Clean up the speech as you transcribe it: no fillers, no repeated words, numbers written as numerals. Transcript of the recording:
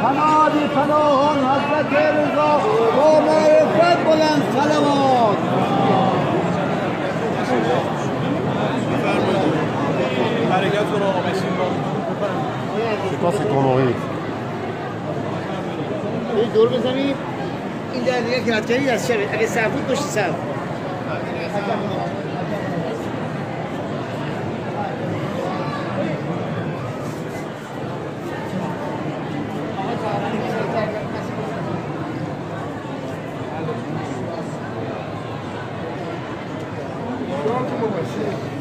پناهی پناهان حضرت رضا با معرفت بلند صلوات. حرکت رو آقا بشین با سپاس کنویی دور بزنید این در دیگه که حتی از شبه اگه صف بود باشی صف Pronto, meu parceiro.